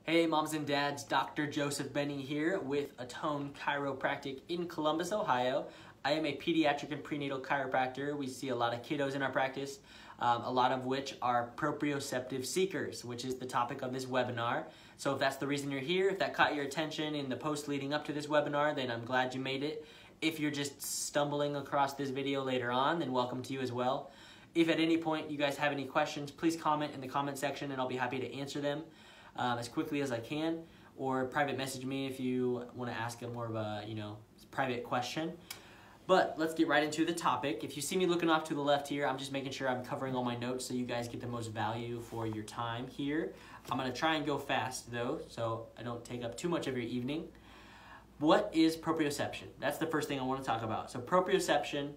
Hey moms and dads, Dr. Joseph Benny here with Atone Chiropractic in Columbus, Ohio. I am a pediatric and prenatal chiropractor. We see a lot of kiddos in our practice, a lot of which are proprioceptive seekers, which is the topic of this webinar. So if that's the reason you're here, if that caught your attention in the post leading up to this webinar, then I'm glad you made it. If you're just stumbling across this video later on, then welcome to you as well. If at any point you guys have any questions, please comment in the comment section and I'll be happy to answer them as quickly as I can, or private message me if you want to ask a more of a, private question. But let's get right into the topic. If you see me looking off to the left here, I'm just making sure I'm covering all my notes so you guys get the most value for your time here. I'm going to try and go fast though, so I don't take up too much of your evening. What is proprioception? That's the first thing I want to talk about. So proprioception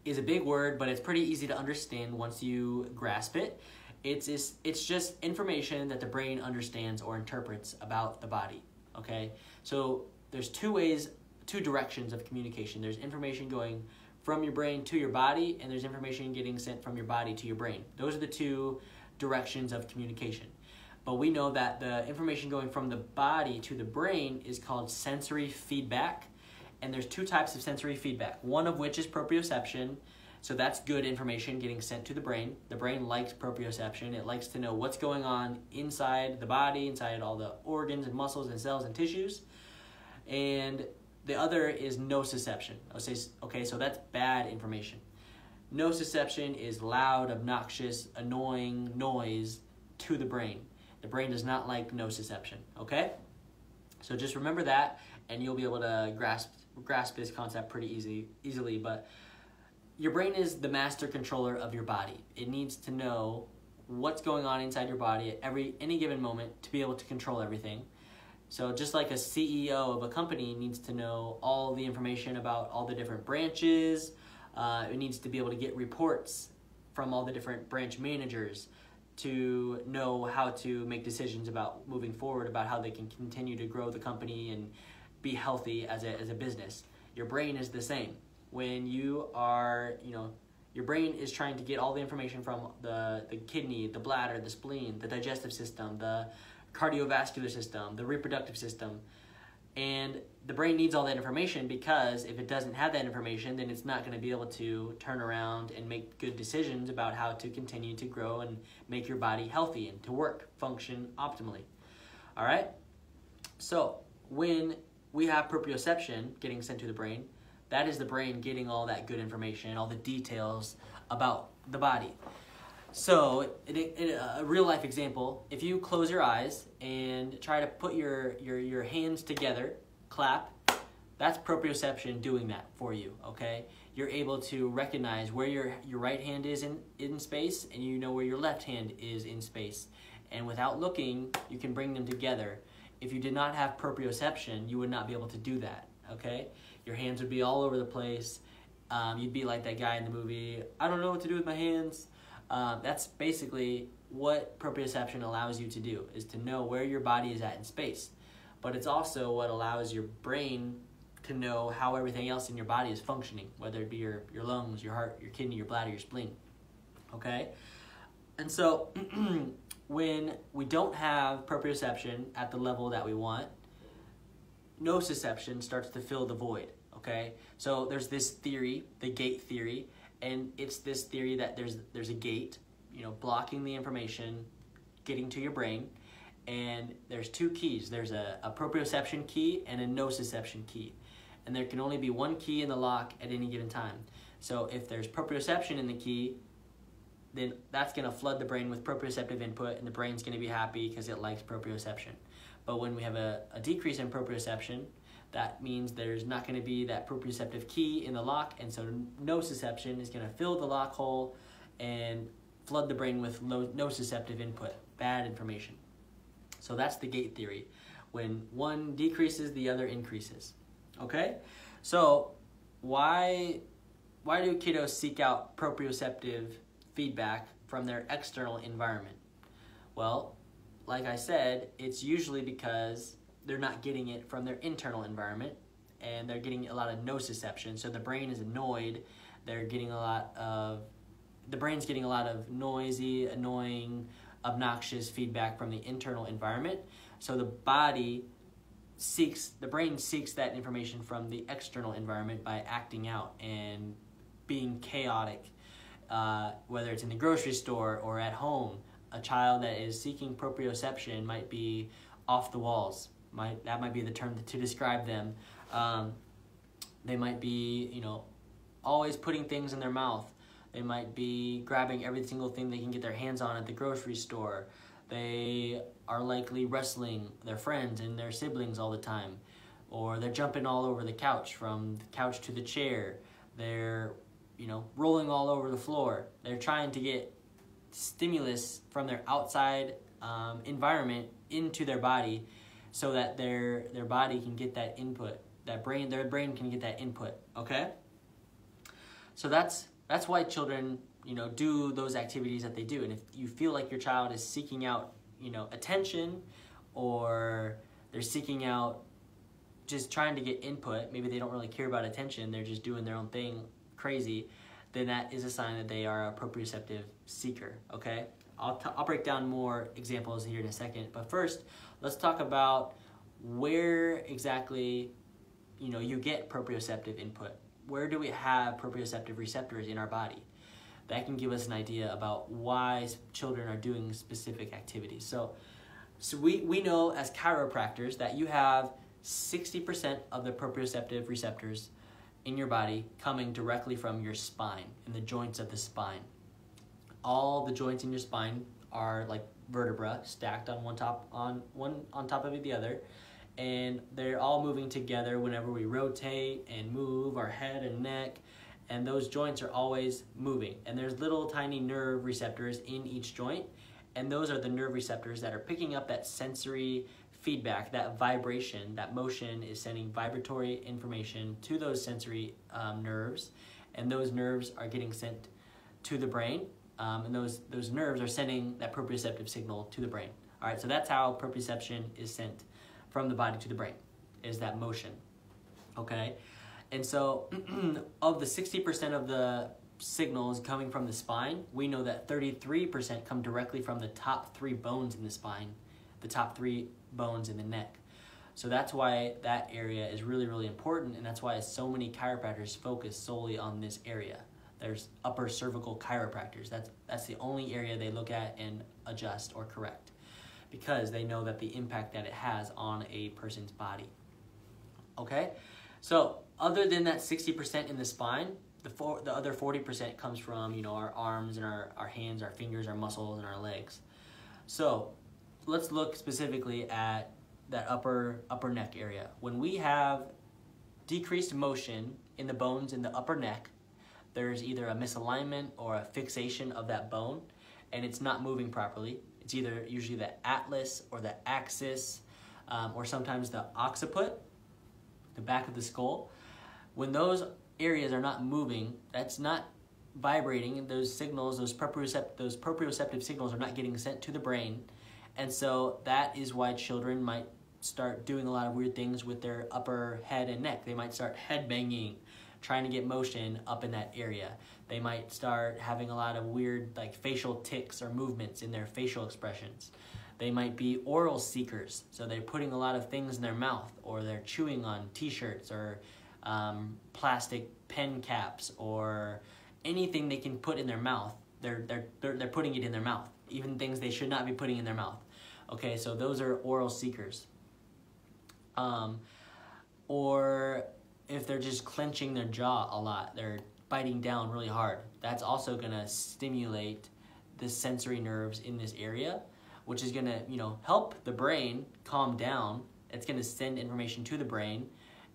is a big word, but it's pretty easy to understand once you grasp it. It's just information that the brain understands or interprets about the body, okay? So there's two directions of communication. There's information going from your brain to your body, and there's information getting sent from your body to your brain. Those are the two directions of communication. But we know that the information going from the body to the brain is called sensory feedback, and there's two types of sensory feedback, one of which is proprioception. So that's good information getting sent to the brain. The brain likes proprioception. It likes to know what's going on inside the body, inside all the organs and muscles and cells and tissues. And the other is nociception. Okay, so that's bad information. Nociception is loud, obnoxious, annoying noise to the brain. The brain does not like nociception, okay? So just remember that, and you'll be able to grasp this concept pretty easily. But your brain is the master controller of your body. It needs to know what's going on inside your body at any given moment to be able to control everything. So just like a CEO of a company needs to know all the information about all the different branches, it needs to be able to get reports from all the different branch managers to know how to make decisions about moving forward, about how they can continue to grow the company and be healthy as a business. Your brain is the same. When you are, your brain is trying to get all the information from the kidney, the bladder, the spleen, the digestive system, the cardiovascular system, the reproductive system. And the brain needs all that information because if it doesn't have that information, then it's not going to be able to turn around and make good decisions about how to continue to grow and make your body healthy and to work, function optimally. All right? So when we have proprioception getting sent to the brain, that is the brain getting all that good information, all the details about the body. So in a real life example, if you close your eyes and try to put your hands together, clap, that's proprioception doing that for you, okay? You're able to recognize where your right hand is in space, and you know where your left hand is in space. And without looking, you can bring them together. If you did not have proprioception, you would not be able to do that, okay? Your hands would be all over the place. You'd be like that guy in the movie, I don't know what to do with my hands. That's basically what proprioception allows you to do, is to know where your body is at in space. But it's also what allows your brain to know how everything else in your body is functioning, whether it be your lungs, your heart, your kidney, your bladder, your spleen. Okay? And so when we don't have proprioception at the level that we want, nociception starts to fill the void, okay? So there's this theory, the gate theory, and it's this theory that there's a gate, blocking the information getting to your brain, and there's two keys. There's a proprioception key and a nociception key, and there can only be one key in the lock at any given time. So if there's proprioception in the key, then that's going to flood the brain with proprioceptive input, and the brain's going to be happy because it likes proprioception. But when we have a decrease in proprioception, that means there's not going to be that proprioceptive key in the lock, and so nociception is going to fill the lock hole and flood the brain with nociceptive input, bad information. So that's the gate theory. When one decreases, the other increases. Okay? So why do kiddos seek out proprioceptive feedback from their external environment? Well, like I said, it's usually because they're not getting it from their internal environment, and they're getting a lot of nociception. So the brain is annoyed. The brain's getting a lot of noisy, annoying obnoxious feedback from the internal environment. So the brain seeks that information from the external environment by acting out and being chaotic, whether it's in the grocery store or at home. A child that is seeking proprioception might be off the walls. That might be the term to describe them. They might be, always putting things in their mouth. They might be grabbing every single thing they can get their hands on at the grocery store. They are likely wrestling their friends and their siblings all the time. Or they're jumping all over the couch, from the couch to the chair. They're, rolling all over the floor. They're trying to get stimulus from their outside environment into their body so that their body can get that input. Their brain can get that input, okay? So that's why children, do those activities that they do. And if you feel like your child is seeking out, attention, or they're seeking out just trying to get input, maybe they don't really care about attention, they're just doing their own thing crazy, then that is a sign that they are a proprioceptive seeker, okay? I'll break down more examples here in a second, but first, let's talk about where exactly, you get proprioceptive input. Where do we have proprioceptive receptors in our body? That can give us an idea about why children are doing specific activities. So we know as chiropractors that you have 60% of the proprioceptive receptors in your body coming directly from your spine and the joints of the spine. All the joints in your spine are like vertebra stacked on top of the other, and they're all moving together whenever we rotate and move our head and neck, and those joints are always moving. And there's little tiny nerve receptors in each joint, and those are the nerve receptors that are picking up that sensory feedback, that vibration. That motion is sending vibratory information to those sensory nerves, and those nerves are getting sent to the brain, and those nerves are sending that proprioceptive signal to the brain. All right, so that's how proprioception is sent from the body to the brain, is that motion, okay? And so of the 60% of the signals coming from the spine, we know that 33% come directly from the top 3 bones in the spine, the top 3 bones in the neck. So that's why that area is really, really important, and that's why so many chiropractors focus solely on this area. There's upper cervical chiropractors. That's the only area they look at and adjust or correct, because they know that the impact that it has on a person's body. Okay? So other than that 60% in the spine, the other 40% comes from, our arms and our hands, our fingers, our muscles, and our legs. So let's look specifically at that upper neck area. When we have decreased motion in the bones in the upper neck, there's either a misalignment or a fixation of that bone, and it's not moving properly. It's either usually the atlas or the axis, or sometimes the occiput, the back of the skull. When those areas are not moving, that's not vibrating, those signals, those proprioceptive signals are not getting sent to the brain. And so that is why children might start doing a lot of weird things with their upper head and neck. They might start head banging, trying to get motion up in that area. They might start having a lot of weird facial tics or movements in their facial expressions. They might be oral seekers, so they're putting a lot of things in their mouth, or they're chewing on t-shirts or plastic pen caps, or anything they can put in their mouth. They're putting it in their mouth, even things they should not be putting in their mouth. Okay, so those are oral seekers. Or if they're just clenching their jaw a lot, they're biting down really hard, that's also gonna stimulate the sensory nerves in this area, which is gonna, help the brain calm down. It's gonna send information to the brain.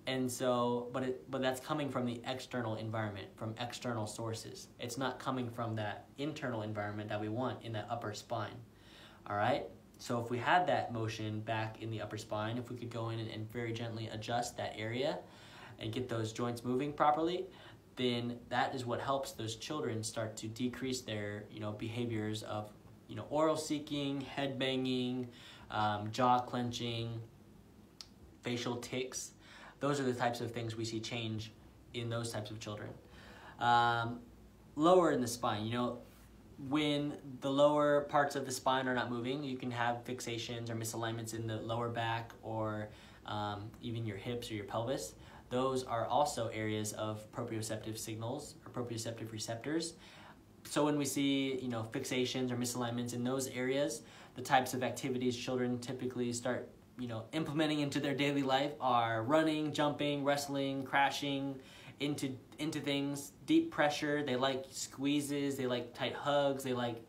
And so, but that's coming from the external environment, from external sources. It's not coming from that internal environment that we want in that upper spine. All right? So if we had that motion back in the upper spine, if we could go in and very gently adjust that area and get those joints moving properly, then that is what helps those children start to decrease their, behaviors of, oral seeking, head banging, jaw clenching, facial tics. Those are the types of things we see change in those types of children. Lower in the spine, when the lower parts of the spine are not moving, you can have fixations or misalignments in the lower back or even your hips or your pelvis. Those are also areas of proprioceptive signals or proprioceptive receptors. So when we see, fixations or misalignments in those areas, the types of activities children typically start, implementing into their daily life are running, jumping, wrestling, crashing into things, deep pressure. They like squeezes, they like tight hugs, they like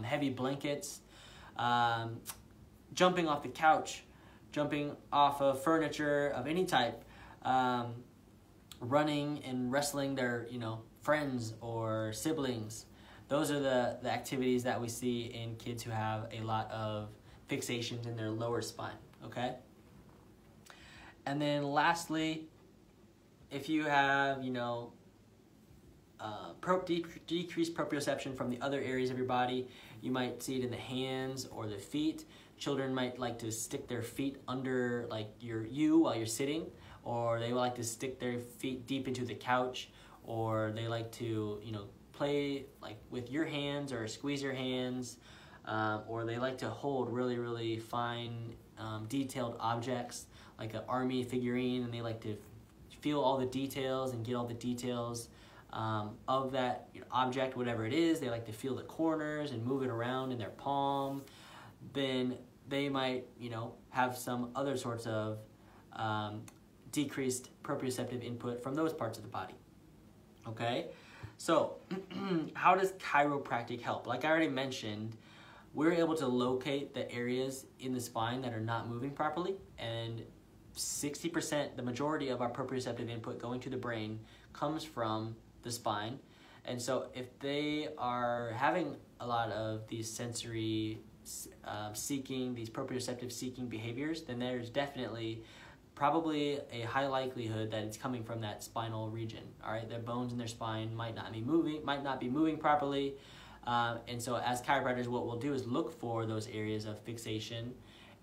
heavy blankets, jumping off the couch, jumping off of furniture of any type, running and wrestling their, friends or siblings. Those are the activities that we see in kids who have a lot of fixations in their lower spine, okay? And then lastly, if you have, decreased proprioception from the other areas of your body, you might see it in the hands or the feet. Children might like to stick their feet under while you're sitting, or they like to stick their feet deep into the couch, or they like to, play with your hands or squeeze your hands, or they like to hold really, really fine, detailed objects like an army figurine, and they like to feel all the details and get all the details of that object, whatever it is. They like to feel the corners and move it around in their palm. Then they might, have some other sorts of decreased proprioceptive input from those parts of the body. Okay, so how does chiropractic help? Like I already mentioned, we're able to locate the areas in the spine that are not moving properly, and 60%, the majority of our proprioceptive input going to the brain comes from the spine. And so if they are having a lot of these sensory seeking, these proprioceptive seeking behaviors, then there's definitely probably a high likelihood that it's coming from that spinal region. All right, their bones in their spine might not be moving properly. And so as chiropractors, what we'll do is look for those areas of fixation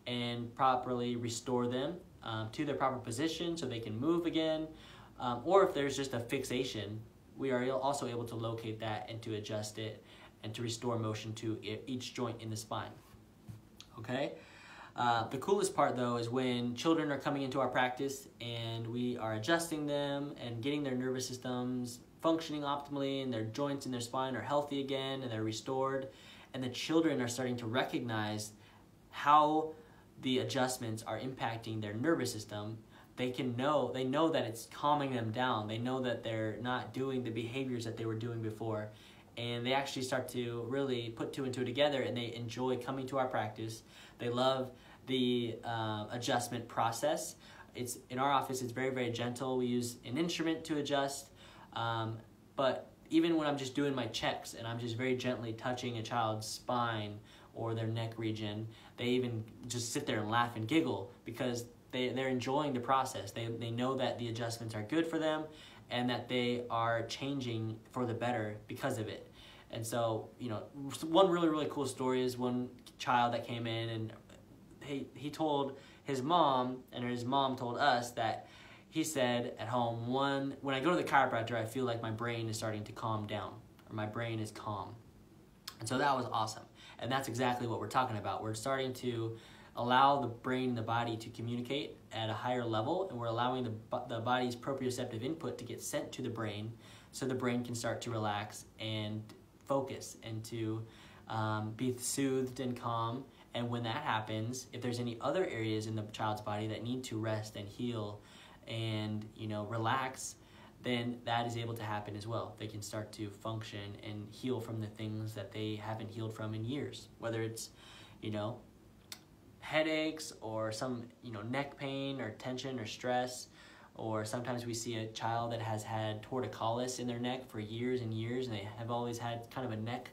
and properly restore them to their proper position so they can move again. Or if there's just a fixation, we are also able to locate that and to adjust it and to restore motion to each joint in the spine. Okay? The coolest part, though, is when children are coming into our practice and we are adjusting them and getting their nervous systems functioning optimally, and their joints in their spine are healthy again and they're restored, and the children are starting to recognize how the adjustments are impacting their nervous system. They know that it's calming them down. They know that they're not doing the behaviors that they were doing before, and they actually start to really put two and two together, and they enjoy coming to our practice. They love the adjustment process. In our office, it's very, very gentle. We use an instrument to adjust, but even when I'm just doing my checks and I'm just very gently touching a child's spine or their neck region, they even just sit there and laugh and giggle because they're enjoying the process. They know that the adjustments are good for them and that they are changing for the better because of it. And so, one really, really cool story is one child that came in, and he told his mom, and his mom told us that he said at home, when I go to the chiropractor, I feel like my brain is starting to calm down, or my brain is calm. And so that was awesome. And that's exactly what we're talking about. We're starting to allow the brain and the body to communicate at a higher level, and we're allowing the body's proprioceptive input to get sent to the brain so the brain can start to relax and focus and to be soothed and calm. And when that happens, if there's any other areas in the child's body that need to rest and heal and relax, then that is able to happen as well. They can start to function and heal from the things that they haven't healed from in years, whether it's headaches or some neck pain or tension or stress, or sometimes we see a child that has had torticollis in their neck for years and years, and they have always had kind of a neck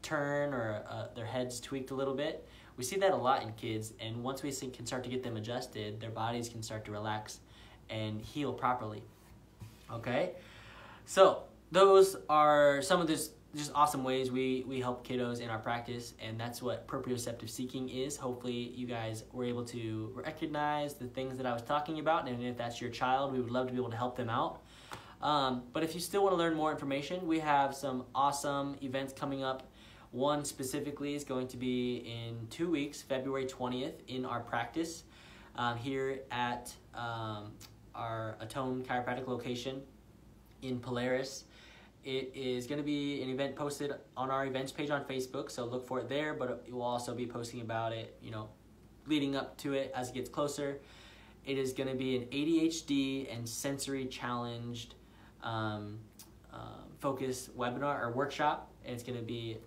turn or their head's tweaked a little bit. We see that a lot in kids, and once we can start to get them adjusted, their bodies can start to relax and heal properly. Okay, so those are some of this just awesome ways we help kiddos in our practice, and that's what proprioceptive seeking is. Hopefully you guys were able to recognize the things that I was talking about, and if that's your child, we would love to be able to help them out. But if you still want to learn more information, we have some awesome events coming up. One specifically is going to be in 2 weeks, February 20th, in our practice here at our Atone Chiropractic location in Polaris. It is going to be an event posted on our events page on Facebook, so look for it there, but we'll also be posting about it, leading up to it as it gets closer. It is going to be an ADHD and sensory challenged focused webinar or workshop. And it's going to be,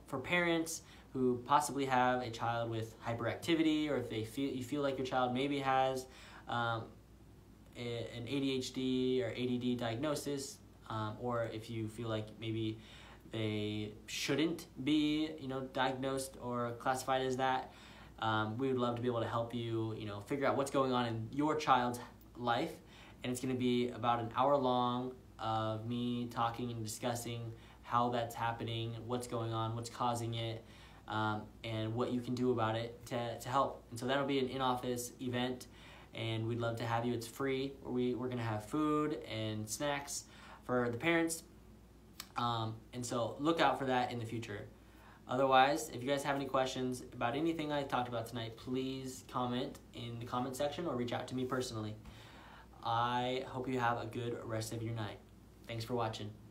for parents who possibly have a child with hyperactivity, or if you feel like your child maybe has an ADHD or ADD diagnosis, or if you feel like maybe they shouldn't be, diagnosed or classified as that. We would love to be able to help you, figure out what's going on in your child's life. And it's going to be about an hour long of me talking and discussing how that's happening, what's going on, what's causing it, and what you can do about it to help. And so that'll be an in-office event, and we'd love to have you. It's free. We're going to have food and snacks for the parents. And so look out for that in the future. Otherwise, if you guys have any questions about anything I talked about tonight, please comment in the comment section or reach out to me personally. I hope you have a good rest of your night. Thanks for watching.